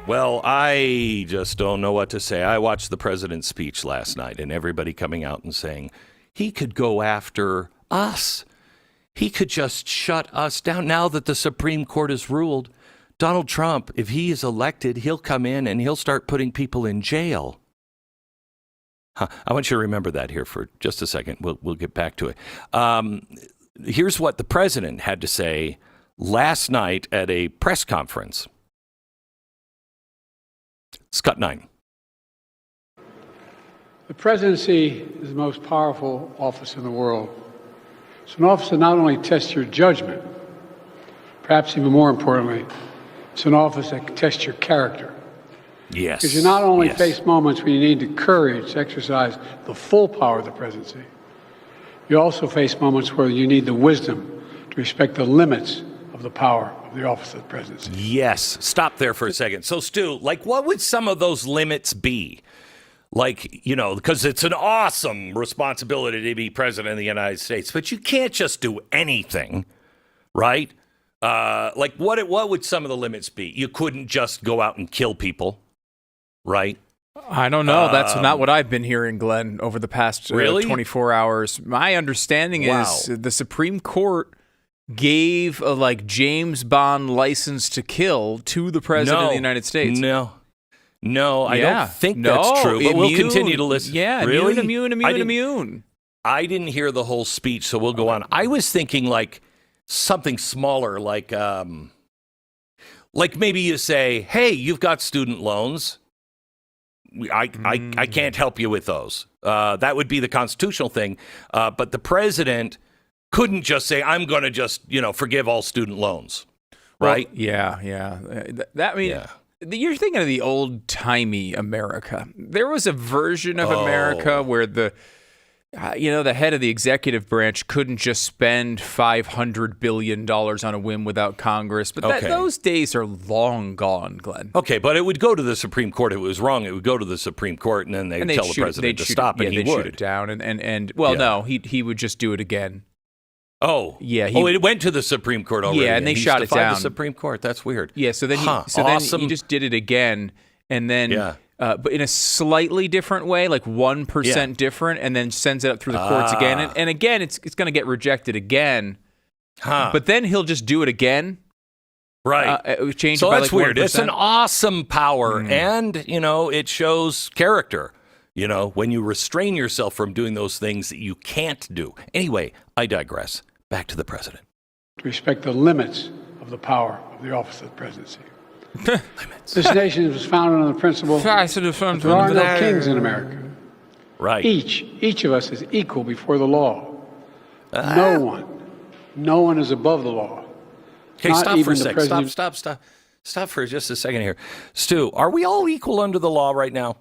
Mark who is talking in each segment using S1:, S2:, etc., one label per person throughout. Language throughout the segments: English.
S1: Well, I just don't know what to say. I watched the president's speech last night and everybody coming out and saying he could go after us. He could just shut us down. Now that the Supreme Court has ruled, Donald Trump, if he is elected, he'll come in and he'll start putting people in jail. I want you to remember that here for just a second. We'll get back to it. Here's what the president had to say last night at a press conference. Scott 9.
S2: The presidency is the most powerful office in the world. It's an office that not only tests your judgment, perhaps even more importantly, it's an office that tests your character.
S1: Yes.
S2: Because you not only face moments when you need the courage to exercise the full power of the presidency, you also face moments where you need the wisdom to respect the limits of the power of the office of the presidency.
S1: Yes. Stop there for a second. So, Stu, what would some of those limits be? Because it's an awesome responsibility to be president of the United States, but you can't just do anything, right? What would some of the limits be? You couldn't just go out and kill people, right?
S3: I don't know. That's not what I've been hearing, Glenn, over the past 24 hours. My understanding is the Supreme Court gave a James Bond license to kill to the president of the United States.
S1: No, I don't think that's true, but we'll continue to listen.
S3: Yeah,
S1: really?
S3: immune.
S1: I didn't hear the whole speech, so we'll go on. I was thinking something smaller, maybe you say, hey, you've got student loans. I can't help you with those. That would be the constitutional thing. But the president couldn't just say, I'm going to just, forgive all student loans. Right?
S3: Well, yeah. You're thinking of the old-timey America. There was a version of America where the head of the executive branch couldn't just spend $500 billion on a whim without Congress. But those days are long gone, Glenn.
S1: Okay, but it would go to the Supreme Court. If it was wrong, it would go to the Supreme Court, and then they'd tell the president to stop, and he would.
S3: Shoot it down. No, he would just do it again.
S1: Oh, yeah. It went to the Supreme Court already.
S3: Yeah, and they shot it down.
S1: The Supreme Court. That's weird.
S3: Yeah, so then he just did it again, and then, but in a slightly different way, 1% different, and then sends it up through the courts again, and again, it's going to get rejected again. But then he'll just do it again.
S1: Right.
S3: Change
S1: so
S3: it by
S1: that's weird.
S3: 1%.
S1: It's an awesome power, and it shows character. When you restrain yourself from doing those things that you can't do. Anyway, I digress. Back to the president.
S2: To respect the limits of the power of the office of the presidency. Limits. This nation was founded on the principle that there are no kings in America.
S1: Right.
S2: Each of us is equal before the law. No one is above the law.
S1: Okay, stop for a second. Stop for just a second here. Stu, are we all equal under the law right now?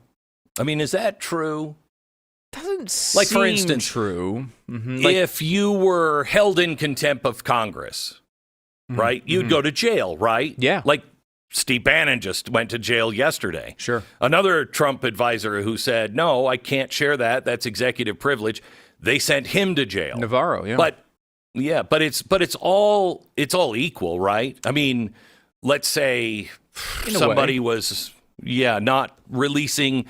S1: I mean, is that true?
S3: Doesn't seem
S1: for instance,
S3: true. Mm-hmm.
S1: If you were held in contempt of Congress, right, you'd go to jail, right?
S3: Yeah.
S1: Steve Bannon just went to jail yesterday.
S3: Sure.
S1: Another Trump advisor who said, no, I can't share that. That's executive privilege. They sent him to jail.
S3: Navarro, yeah.
S1: But it's all equal, right? I mean, let's say somebody was not releasing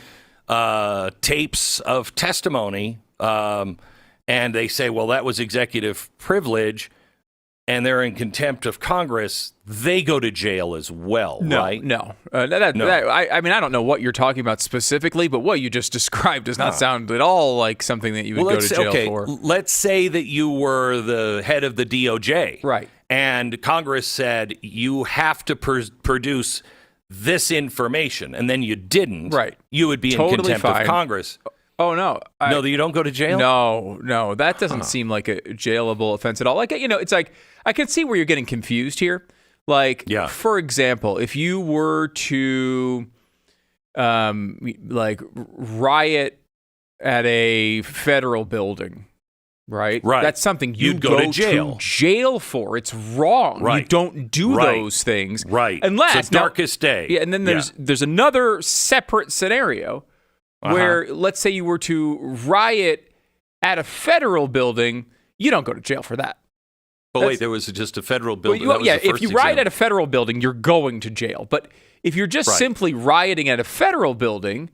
S1: tapes of testimony, and they say, well, that was executive privilege, and they're in contempt of Congress, they go to jail as well, right?
S3: No. I don't know what you're talking about specifically, but what you just described does not sound at all like something that you would go to jail for.
S1: Let's say that you were the head of the DOJ.
S3: Right.
S1: And Congress said, you have to produce this information, and then you didn't,
S3: right?
S1: You would be in contempt of Congress.
S3: Oh, no.
S1: No, you don't go to jail?
S3: No. That doesn't seem like a jailable offense at all. It's I can see where you're getting confused here. For example, if you were to riot at a federal building, right? That's something you'd go to jail for. It's wrong. Right. You don't do those things.
S1: Right.
S3: Unless
S1: it's the darkest day.
S3: Yeah, and then there's another separate scenario where, let's say you were to riot at a federal building, you don't go to jail for that.
S1: But wait, there was just a federal building.
S3: If you riot at a federal building, you're going to jail. But if you're just simply rioting at a federal building,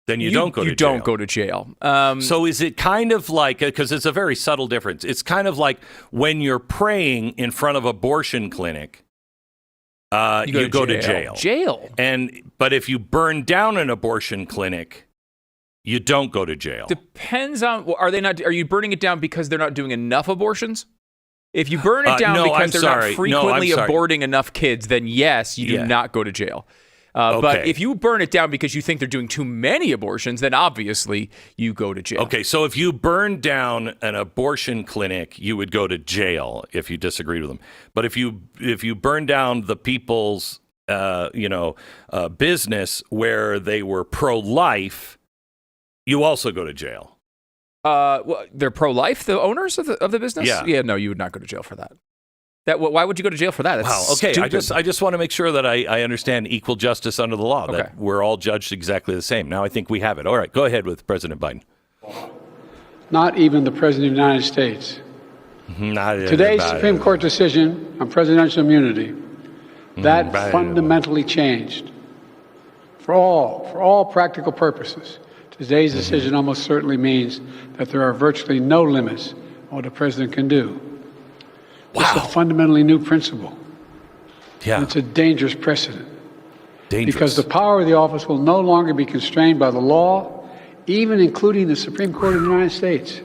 S1: then you don't go to jail.
S3: You don't go to jail.
S1: So is it kind of like, because it's a very subtle difference, it's kind of like when you're praying in front of an abortion clinic, you go to jail.
S3: Jail.
S1: But if you burn down an abortion clinic, you don't go to jail.
S3: Depends on, are you burning it down because they're not doing enough abortions? If you burn it down because they're not frequently aborting enough kids, then yes, you do not go to jail. But if you burn it down because you think they're doing too many abortions, then obviously you go to jail.
S1: Okay, so if you burn down an abortion clinic, you would go to jail if you disagreed with them. But if you burn down the people's business where they were pro-life, you also go to jail.
S3: They're pro-life, the owners of the business?
S1: Yeah.
S3: No, you would not go to jail for that. Why would you go to jail for that? That's
S1: okay.
S3: stupid.
S1: I just want to make sure that I understand equal justice under the law, that we're all judged exactly the same. Now I think we have it. All right, go ahead with President Biden.
S2: Not even the President of the United States. Today's Supreme Court decision on presidential immunity, that fundamentally changed. For all practical purposes, today's decision almost certainly means that there are virtually no limits on what a president can do. Wow. It's a fundamentally new principle.
S1: Yeah.
S2: And it's a dangerous precedent. Because the power of the office will no longer be constrained by the law, even including the Supreme Court of the United States.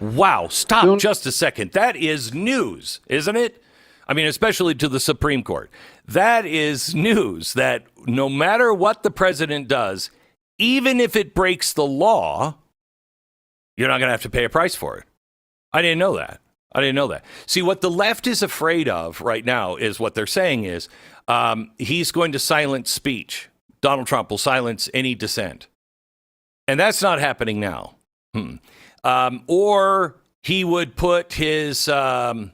S1: Wow. Stop just a second. That is news, isn't it? I mean, especially to the Supreme Court. That is news, that no matter what the president does, even if it breaks the law, you're not going to have to pay a price for it. I didn't know that. See, what the left is afraid of right now is what they're saying is he's going to silence speech. Donald Trump will silence any dissent. And that's not happening now. Or he would put his former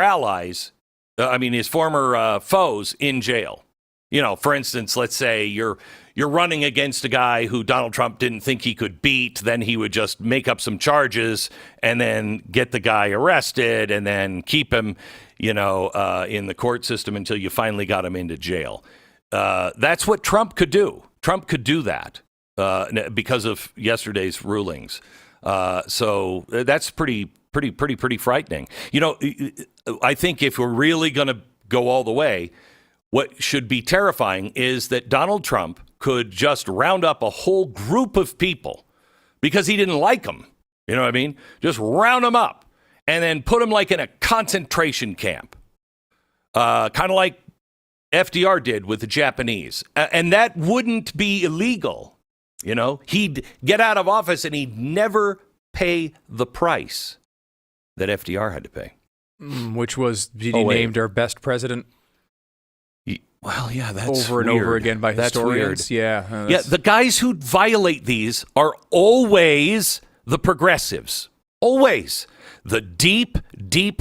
S1: allies, his former foes in jail. For instance, let's say you're running against a guy who Donald Trump didn't think he could beat, then he would just make up some charges and then get the guy arrested and then keep him, in the court system until you finally got him into jail. That's what Trump could do. Trump could do that because of yesterday's rulings. So that's pretty frightening. I think if we're really going to go all the way, what should be terrifying is that Donald Trump could just round up a whole group of people because he didn't like them. You know what I mean? Just round them up and then put them like in a concentration camp, kind of like FDR did with the Japanese. And that wouldn't be illegal. He'd get out of office and he'd never pay the price that FDR had to pay.
S3: Which was, named our best president?
S1: Well, yeah, that's
S3: over and
S1: weird.
S3: Over again by historians.
S1: That's weird. Yeah, the guys who violate these are always the progressives. Always. The deep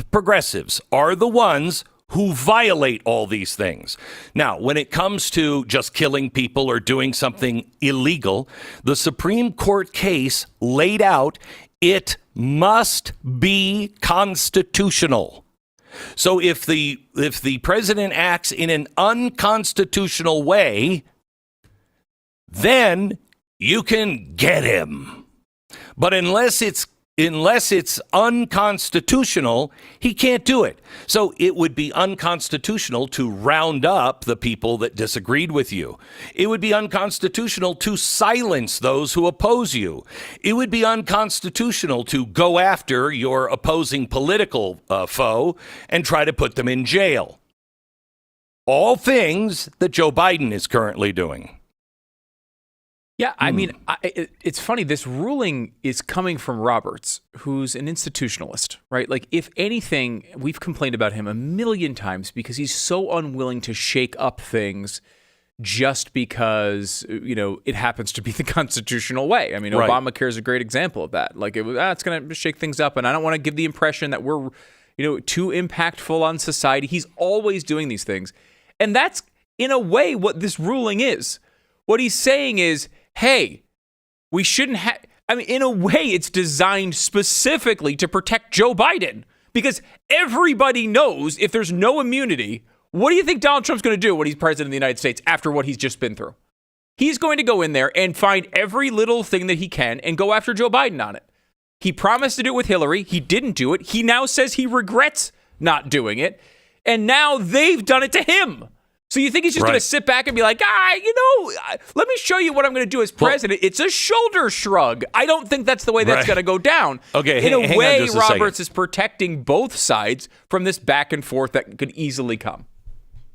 S1: progressives are the ones who violate all these things. Now, when it comes to just killing people or doing something illegal, the Supreme Court case laid out it must be constitutional. So if the president acts in an unconstitutional way, then you can get him. But unless it's unconstitutional, he can't do it. So it would be unconstitutional to round up the people that disagreed with you. It would be unconstitutional to silence those who oppose you. It would be unconstitutional to go after your opposing political foe and try to put them in jail. All things that Joe Biden is currently doing.
S3: Yeah, I mean, it's funny. This ruling is coming from Roberts, who's an institutionalist, right? Like, if anything, we've complained about him a million times because he's so unwilling to shake up things just because, it happens to be the constitutional way. I mean, right. Obamacare is a great example of that. Like, it's going to shake things up, and I don't want to give the impression that we're, too impactful on society. He's always doing these things. And that's, in a way, what this ruling is. What he's saying is, hey, we shouldn't have. I mean, in a way, it's designed specifically to protect Joe Biden, because everybody knows if there's no immunity, what do you think Donald Trump's going to do when he's president of the United States after what he's just been through? He's going to go in there and find every little thing that he can and go after Joe Biden on it. He promised to do it with Hillary. He didn't do it. He now says he regrets not doing it. And now they've done it to him. So you think he's just going to sit back and be like, let me show you what I'm going to do as president. It's a shoulder shrug. I don't think that's the way that's going to go down.
S1: Okay,
S3: in a way,
S1: just a
S3: Roberts
S1: second.
S3: is protecting both sides from this back and forth that could easily come.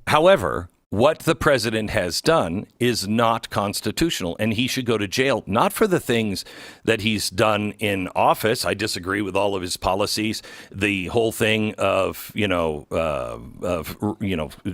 S1: However, what the president has done is not constitutional, and he should go to jail, not for the things that he's done in office. I disagree with all of his policies. The whole thing of,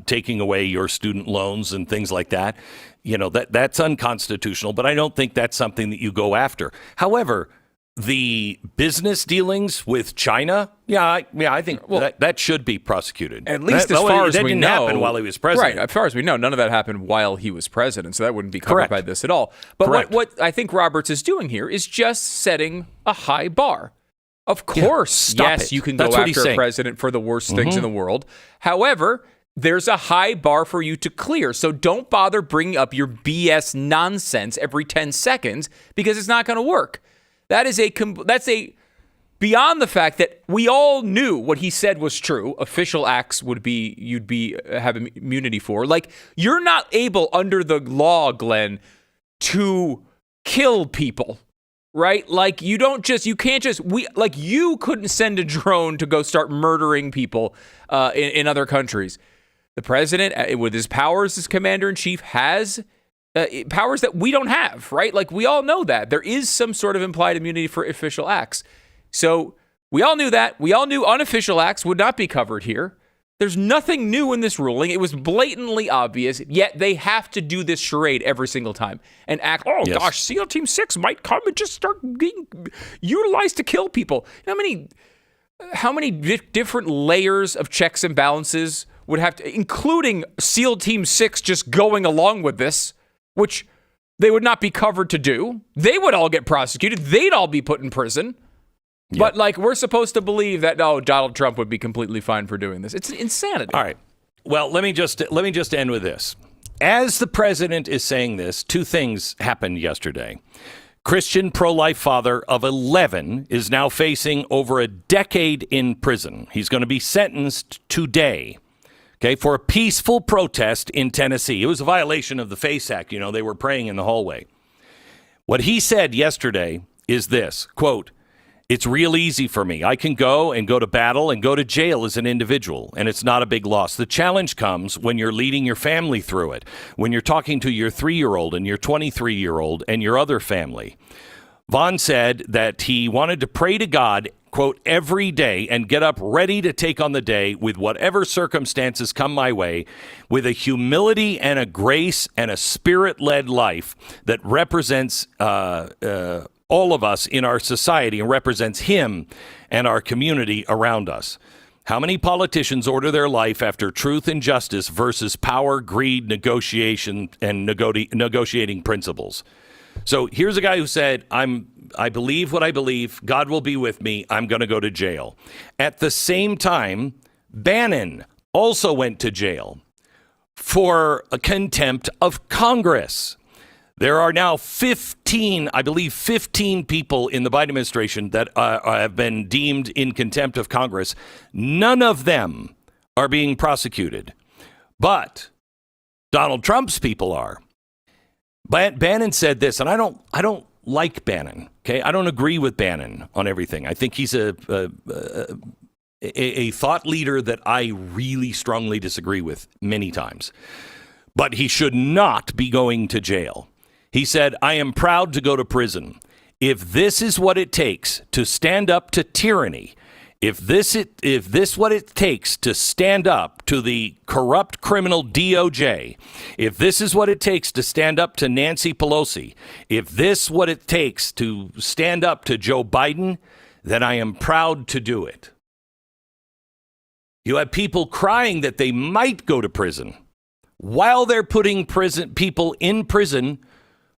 S1: taking away your student loans and things like that, that's unconstitutional, but I don't think that's something that you go after. However, the business dealings with China, I think that should be prosecuted.
S3: At least as far as we know. That didn't happen
S1: while he was president.
S3: Right, as far as we know, none of that happened while he was president, so that wouldn't be covered by this at all. But what I think Roberts is doing here is just setting a high bar. Of course, you can go after a president for the worst things in the world. However, there's a high bar for you to clear, so don't bother bringing up your BS nonsense every 10 seconds because it's not going to work. That's beyond the fact that we all knew what he said was true. Official acts have immunity for. Like, you're not able under the law, Glenn, to kill people, right? Like, you couldn't send a drone to go start murdering people in other countries. The president, with his powers as commander in chief, has powers that we don't have, right? Like, we all know that. There is some sort of implied immunity for official acts. So we all knew that. We all knew unofficial acts would not be covered here. There's nothing new in this ruling. It was blatantly obvious, yet they have to do this charade every single time and act, gosh, SEAL Team 6 might come and just start being utilized to kill people. How many different layers of checks and balances would have to, including SEAL Team 6 just going along with this, which they would not be covered to do. They would all get prosecuted. They'd all be put in prison. Yep. But we're supposed to believe that Donald Trump would be completely fine for doing this. It's insanity.
S1: All right. Well, let me just end with this. As the president is saying this, two things happened yesterday. Christian pro-life father of 11 is now facing over a decade in prison. He's going to be sentenced today. Okay, for a peaceful protest in Tennessee. It was a violation of the FACE Act. They were praying in the hallway. What he said yesterday is this, quote, "It's real easy for me. I can go to battle and go to jail as an individual, and it's not a big loss. The challenge comes when you're leading your family through it, when you're talking to your 3-year-old and your 23-year-old and your other family." Vaughn said that he wanted to pray to God, quote, "every day and get up ready to take on the day with whatever circumstances come my way, with a humility and a grace and a spirit-led life that represents all of us in our society and represents him and our community around us." How many politicians order their life after truth and justice versus power, greed, negotiation, and negotiating principles? So here's a guy who said, I believe what I believe. God will be with me. I'm going to go to jail. At the same time, Bannon also went to jail for a contempt of Congress. There are now 15 people in the Biden administration that have been deemed in contempt of Congress. None of them are being prosecuted, but Donald Trump's people are. Bannon said this, and I don't like Bannon. Okay, I don't agree with Bannon on everything. I think he's a thought leader that I really strongly disagree with many times. But he should not be going to jail. He said, "I am proud to go to prison. If this is what it takes to stand up to tyranny, if this what it takes to stand up to the corrupt criminal DOJ, if this is what it takes to stand up to Nancy Pelosi, if this what it takes to stand up to Joe Biden, then I am proud to do it." You have people crying that they might go to prison while they're putting people in prison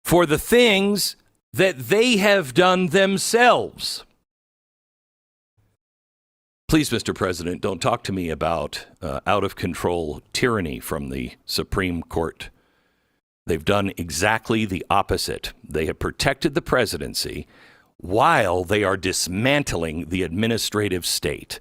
S1: for the things that they have done themselves. Please, Mr. President, don't talk to me about out-of-control tyranny from the Supreme Court. They've done exactly the opposite. They have protected the presidency while they are dismantling the administrative state.